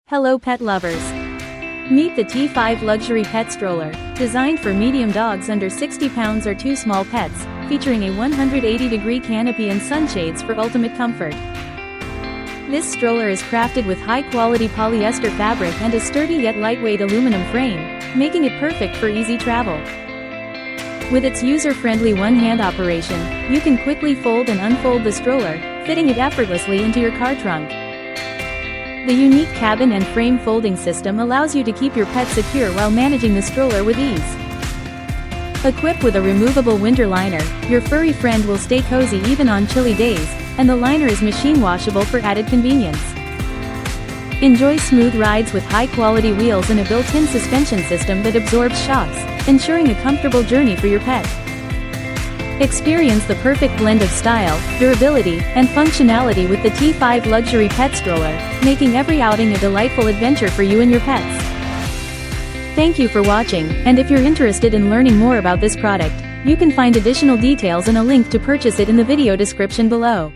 Hello pet lovers. Meet the T5 Luxury Pet Stroller, designed for medium dogs under 60 pounds or 2 small pets, featuring a 180-degree canopy and sunshades for ultimate comfort. This stroller is crafted with high-quality polyester fabric and a sturdy yet lightweight aluminum frame, making it perfect for easy travel. With its user-friendly one-hand operation, you can quickly fold and unfold the stroller, fitting it effortlessly into your car trunk. The unique cabin and frame folding system allows you to keep your pet secure while managing the stroller with ease. Equipped with a removable winter liner, your furry friend will stay cozy even on chilly days, and the liner is machine washable for added convenience. Enjoy smooth rides with high-quality wheels and a built-in suspension system that absorbs shocks, ensuring a comfortable journey for your pet. Experience the perfect blend of style, durability, and functionality with the T5 Luxury Pet Stroller, making every outing a delightful adventure for you and your pets. Thank you for watching, and if you're interested in learning more about this product, you can find additional details and a link to purchase it in the video description below.